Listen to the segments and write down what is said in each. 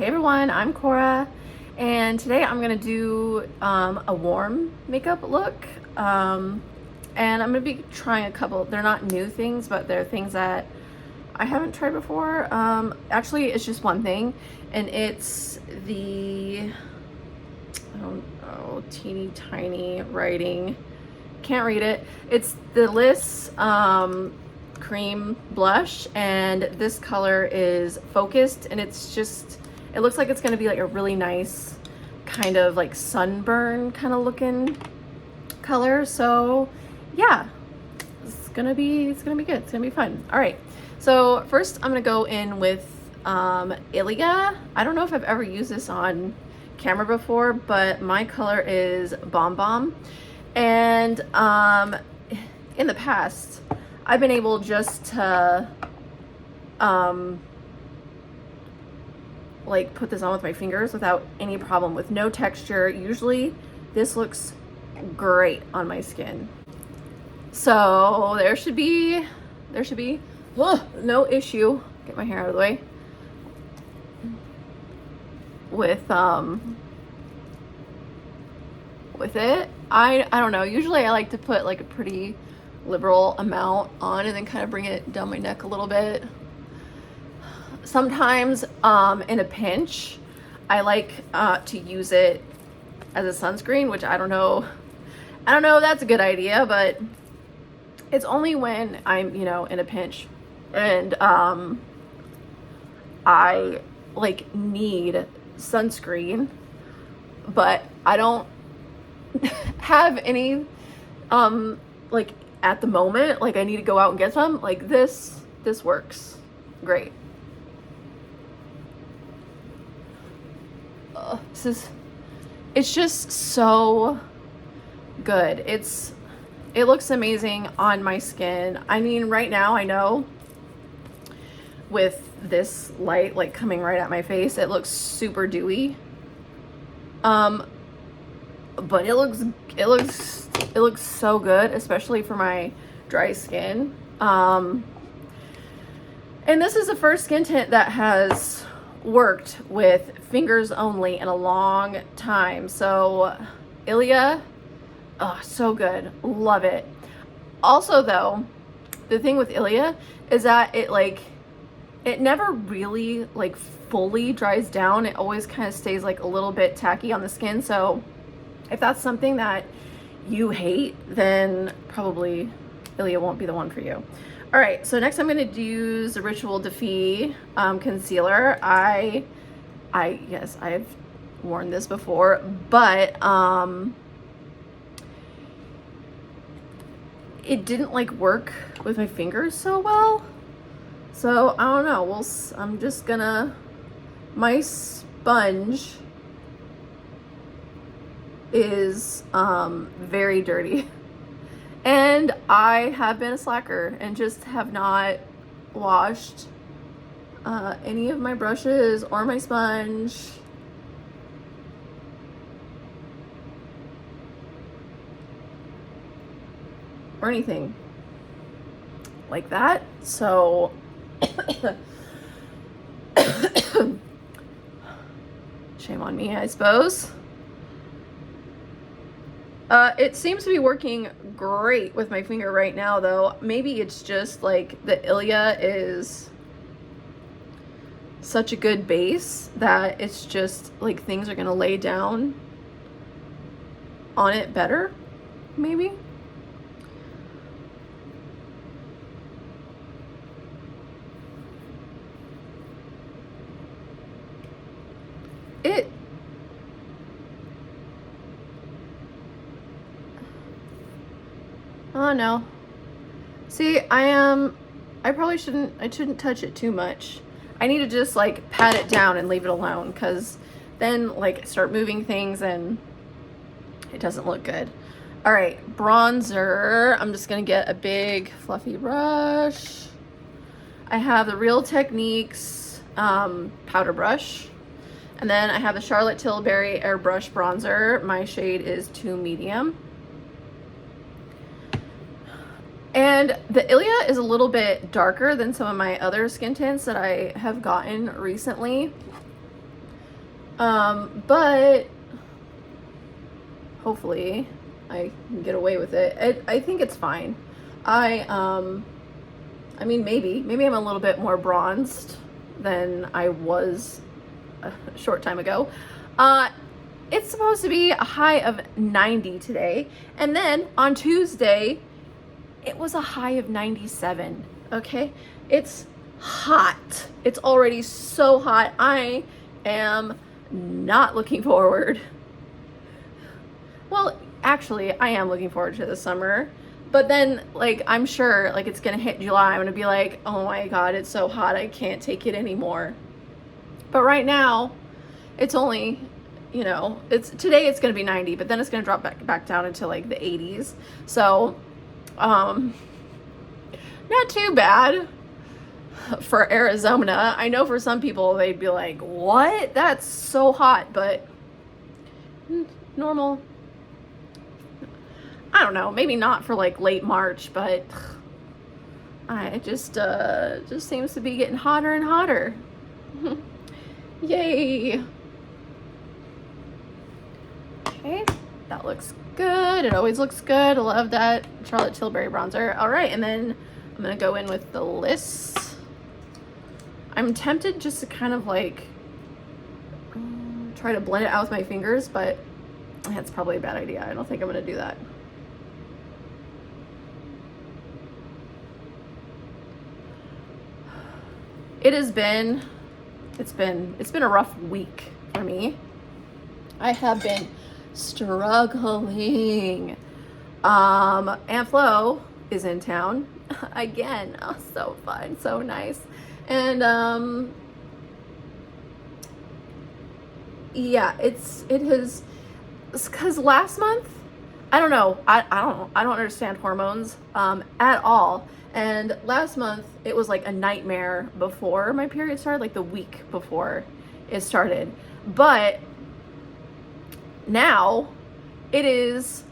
Hey everyone, I'm Cora, and today I'm gonna do a warm makeup look, and I'm gonna be trying a couple. They're not new things, but they're things that I haven't tried before. Actually, it's just one thing, and it's the teeny tiny writing. Can't read it. It's the Liss cream blush, and this color is Focused, and it's just, it looks like it's going to be like a really nice kind of like sunburn kind of looking color. So yeah, it's gonna be good. It's gonna be fun. All right, so first I'm gonna go in with ILIA. I don't know if I've ever used this on camera before, but my color is BOM BOM, and in the past I've been able just to like put this on with my fingers without any problem, with no texture. Usually this looks great on my skin, so there should be no issue. Get my hair out of the way with it. I don't know, usually I like to put like a pretty liberal amount on and then kind of bring it down my neck a little bit. Sometimes in a pinch I like to use it as a sunscreen, which I don't know if that's a good idea, but it's only when I'm, you know, in a pinch and I like need sunscreen, but I don't have any like at the moment, like I need to go out and get some. Like this works great. It's just so good. It looks amazing on my skin. I mean, right now I know with this light like coming right at my face, it looks super dewy, but it looks so good, especially for my dry skin. And this is the first skin tint that has worked with fingers only in a long time. So ILIA, oh, so good, love it. Also though, the thing with ILIA is that it never really like fully dries down. It always kind of stays like a little bit tacky on the skin. So if that's something that you hate, then probably ILIA won't be the one for you. All right, so next I'm going to use the Rituel De Fille concealer. Yes, I've worn this before, but it didn't like work with my fingers so well. So I don't know. I'm just gonna, my sponge is very dirty, and I have been a slacker and just have not washed any of my brushes or my sponge. Or anything like that. So shame on me, I suppose. It seems to be working great with my finger right now, though. Maybe it's just like the ILIA is such a good base that it's just like things are gonna lay down on it better, maybe. Oh no. See, I probably shouldn't touch it too much. I need to just like pat it down and leave it alone, because then like start moving things and it doesn't look good. All right, bronzer. I'm just gonna get a big fluffy brush. I have the Real Techniques powder brush, and then I have the Charlotte Tilbury airbrush bronzer. My shade is 2 medium. And the ILIA is a little bit darker than some of my other skin tints that I have gotten recently. But hopefully I can get away with it. I think it's fine. I mean, maybe I'm a little bit more bronzed than I was a short time ago. It's supposed to be a high of 90 today, and then on Tuesday it was a high of 97. Okay, it's hot. It's already so hot. I am not looking forward. Well, actually, I am looking forward to the summer, but then, like, I'm sure, like, it's gonna hit July. I'm gonna be like, oh my God, it's so hot. I can't take it anymore. But right now, it's only, you know, today it's gonna be 90, but then it's gonna drop back down into like the 80s. So, not too bad for Arizona. I know for some people they'd be like, what? That's so hot, but normal. I don't know, maybe not for like late March, but it just seems to be getting hotter and hotter. Yay. Okay, that looks good. It always looks good. I love that Charlotte Tilbury bronzer. All right, and then I'm gonna go in with the Liss. I'm tempted just to kind of like try to blend it out with my fingers, but that's probably a bad idea. I don't think I'm gonna do that. It's been a rough week for me. I have been struggling. Aunt Flo is in town again. Oh, so fun, so nice. And yeah, it has, because last month, I don't know, I don't understand hormones at all. And last month it was like a nightmare before my period started, like the week before it started. But now it is,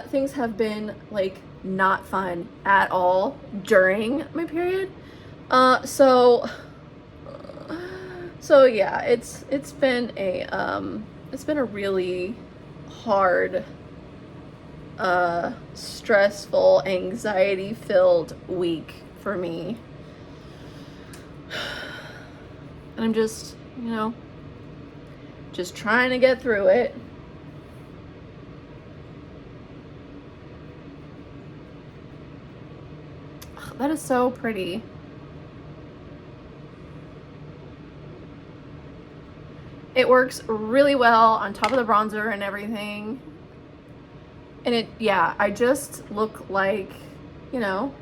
things have been like not fun at all during my period. So yeah, it's been a really hard, stressful, anxiety-filled week for me. And I'm just, you know, just trying to get through it. Oh, that is so pretty. It works really well on top of the bronzer and everything. And it, yeah, I just look like, you know,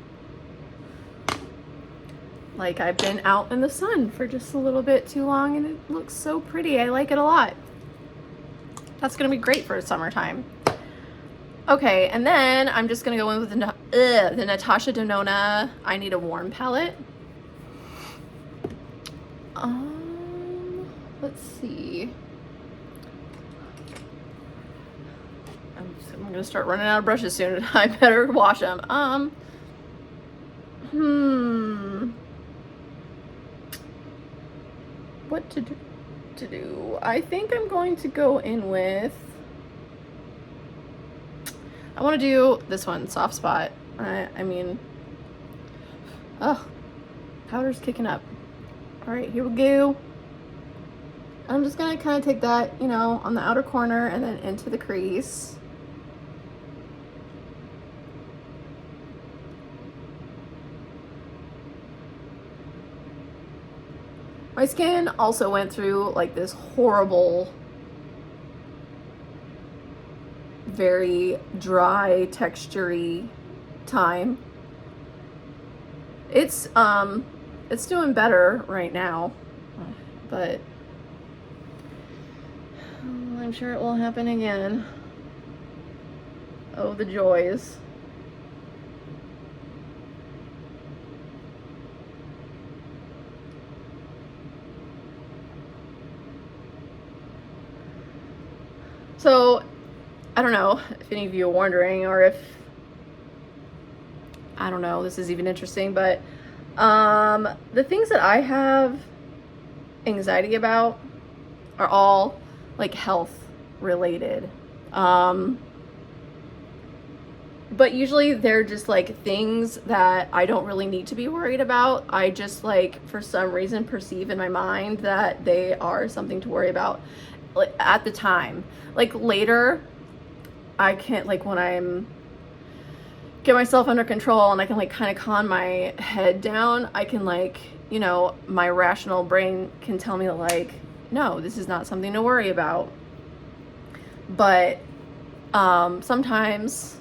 like I've been out in the sun for just a little bit too long, and it looks so pretty. I like it a lot. That's gonna be great for summertime. Okay, and then I'm just gonna go in with the Natasha Denona I Need a Warm palette. Let's see. I'm gonna start running out of brushes soon. I better wash them. What to do? I think I'm going to go in with, I want to do this one, Soft Spot. I mean, oh, powder's kicking up. All right, here we go. I'm just gonna kind of take that, you know, on the outer corner and then into the crease. My skin also went through like this horrible, very dry, textury time. It's doing better right now, but I'm sure it will happen again. Oh, the joys. So, I don't know if any of you are wondering, or if, I don't know, this is even interesting, but the things that I have anxiety about are all like health related. But usually they're just like things that I don't really need to be worried about. I just like for some reason perceive in my mind that they are something to worry about like at the time. Like later I can't, like when I'm get myself under control and I can like kind of calm my head down, I can like, you know, my rational brain can tell me like, no, this is not something to worry about. But sometimes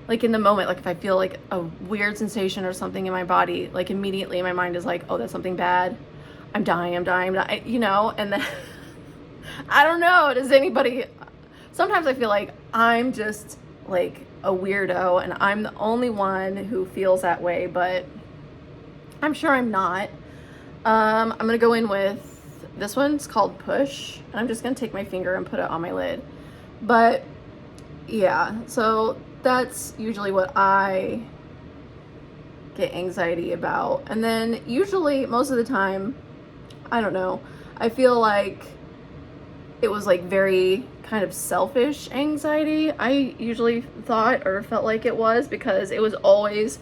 like in the moment, like if I feel like a weird sensation or something in my body, like immediately my mind is like, oh, that's something bad. I'm dying, you know, and then I don't know, does anybody, sometimes I feel like I'm just like a weirdo and I'm the only one who feels that way, but I'm sure I'm not. I'm gonna go in with, this one's called Push, and I'm just gonna take my finger and put it on my lid. But yeah, so that's usually what I get anxiety about. And then usually, most of the time, I don't know, I feel like it was like very kind of selfish anxiety. I usually thought or felt like it was, because it was always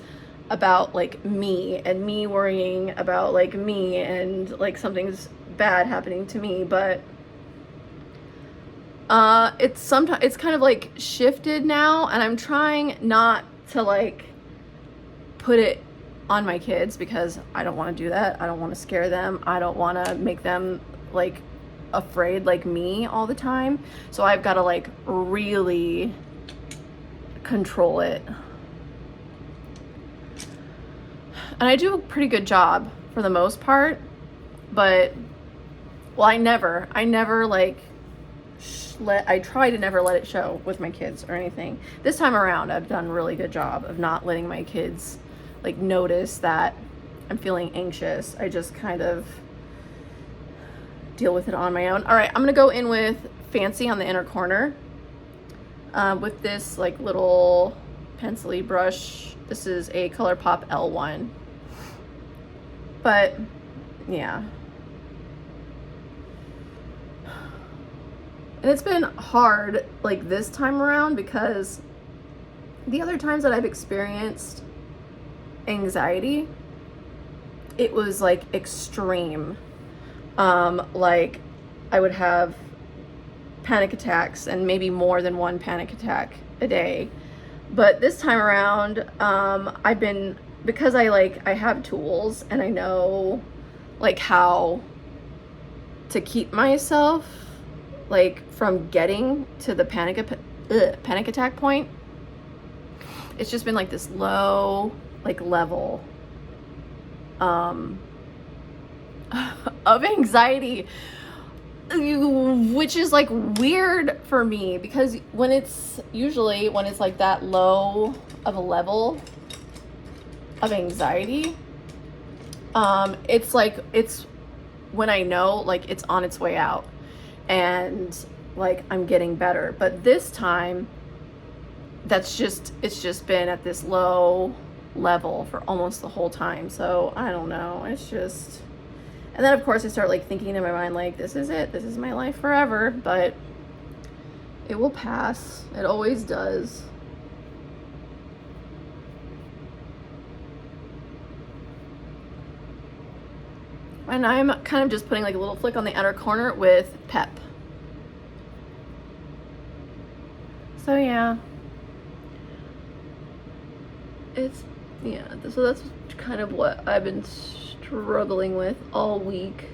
about like me and me worrying about like me and like something's bad happening to me. But it's kind of like shifted now, and I'm trying not to like put it on my kids, because I don't want to do that. I don't want to scare them. I don't want to make them like afraid like me all the time. So I've got to like really control it. And I do a pretty good job for the most part, but well, I never like I try to never let it show with my kids or anything. This time around, I've done a really good job of not letting my kids like notice that I'm feeling anxious. I just kind of deal with it on my own. All right, I'm gonna go in with Fancy on the inner corner with this like little pencil-y brush. This is a Colourpop L1. But yeah. And it's been hard like this time around, because the other times that I've experienced anxiety, it was like extreme. Like I would have panic attacks, and maybe more than one panic attack a day. But this time around, I've been, because I have tools and I know like how to keep myself like from getting to the panic attack point. It's just been like this low like level of anxiety, which is like weird for me, because when it's like that low of a level of anxiety, it's when I know like it's on its way out and like I'm getting better. But this time it's just been at this low level for almost the whole time. So I don't know, it's just, and then of course I start like thinking in my mind like, this is it, this is my life forever. But it will pass, it always does. And I'm kind of just putting like a little flick on the outer corner with Pep. So yeah, so that's kind of what I've been struggling with all week.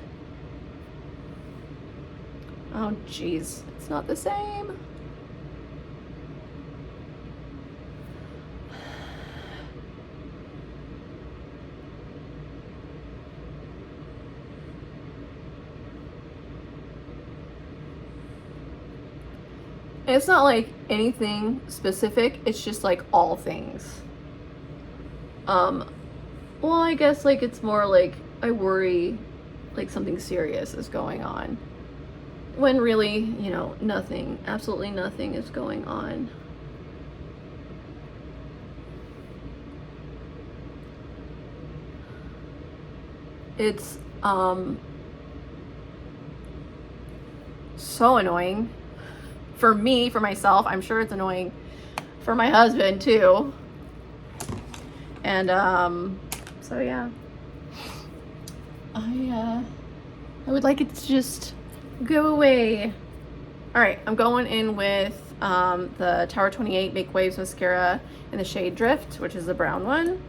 Oh geez, it's not the same. And it's not like anything specific, it's just like all things. Well, I guess like it's more like I worry like something serious is going on, when really, you know, nothing, absolutely nothing is going on. It's so annoying for me, for myself. I'm sure it's annoying for my husband too. And so yeah, I would like it to just go away. All right, I'm going in with the Tower 28 Make Waves Mascara in the shade Drift, which is the brown one.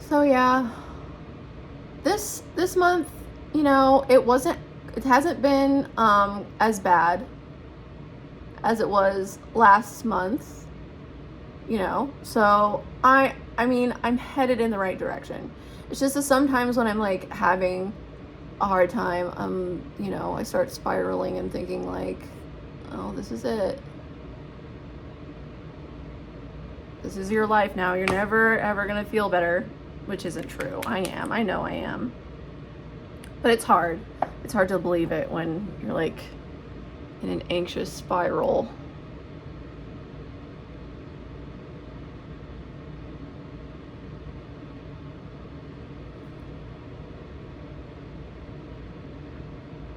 So yeah, this month, you know, it hasn't been as bad as it was last month, you know, so I mean, I'm headed in the right direction. It's just that sometimes when I'm like having a hard time, you know, I start spiraling and thinking like, oh, this is it. This is your life now. You're never ever gonna feel better, which isn't true. I know I am. But it's hard. It's hard to believe it when you're like in an anxious spiral.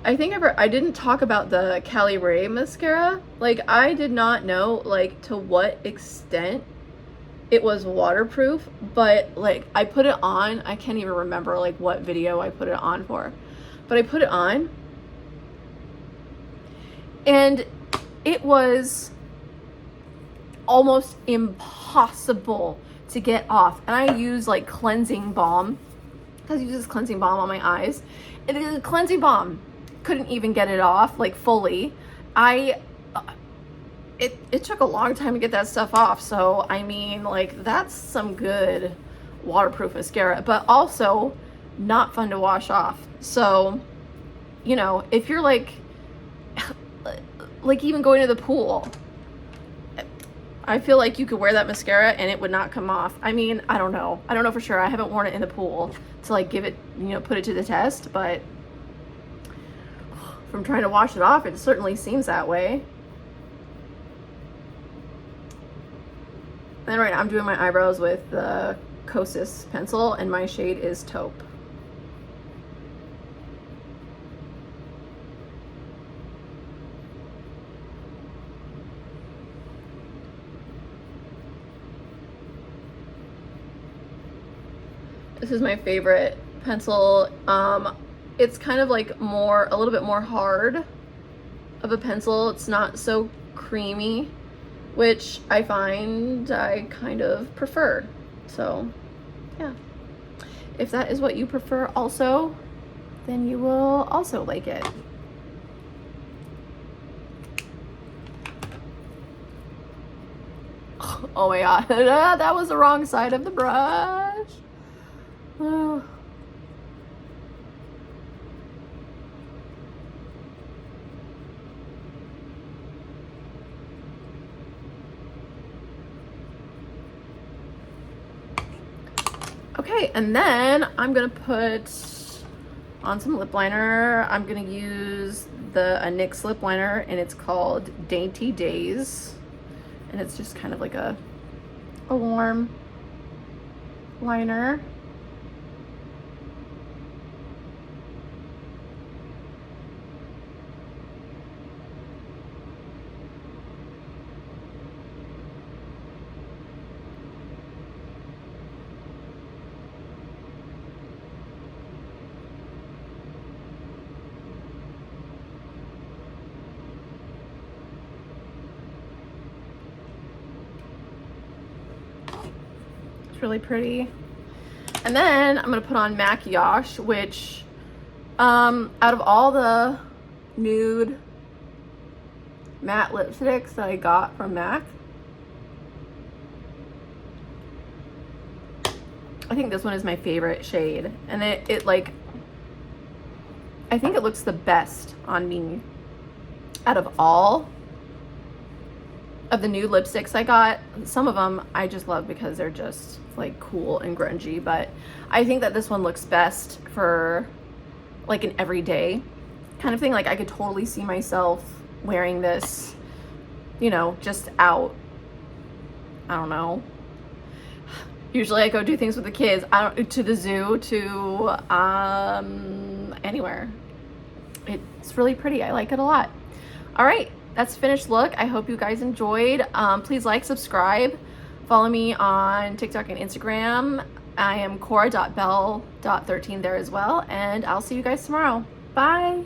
I didn't talk about the Colourpop mascara. Like, I did not know like to what extent it was waterproof, but like I put it on, I can't even remember like what video I put it on for, but I put it on and it was almost impossible to get off. And I use like cleansing balm, because I use this cleansing balm on my eyes, and the cleansing balm couldn't even get it off like fully. It took a long time to get that stuff off. So I mean, like, that's some good waterproof mascara, but also not fun to wash off. So, you know, if you're like even going to the pool, I feel like you could wear that mascara and it would not come off. I mean, I don't know for sure. I haven't worn it in the pool to like give it, you know, put it to the test, but from trying to wash it off, it certainly seems that way. And then right now I'm doing my eyebrows with the Kosas pencil, and my shade is taupe. This is my favorite pencil. It's kind of like a little bit more hard of a pencil. It's not so creamy, which I find I kind of prefer. So yeah, if that is what you prefer also, then you will also like it. Oh my god, that was the wrong side of the brush. Oh. Okay, and then I'm gonna put on some lip liner. I'm gonna use the NYX lip liner, and it's called Dainty Daze, and it's just kind of like a warm liner. Really pretty. And then I'm gonna put on MAC YASH, which out of all the nude matte lipsticks that I got from MAC, I think this one is my favorite shade. And it like, I think it looks the best on me out of all of the nude lipsticks I got. Some of them I just love because they're just like cool and grungy, but I think that this one looks best for like an everyday kind of thing. Like, I could totally see myself wearing this, you know, just out. I don't know. Usually I go do things with the kids. I don't, to the zoo, to anywhere. It's really pretty. I like it a lot. All right, that's finished look. I hope you guys enjoyed. Please like, subscribe, follow me on TikTok and Instagram. I am cora.bell.13 there as well, and I'll see you guys tomorrow. Bye.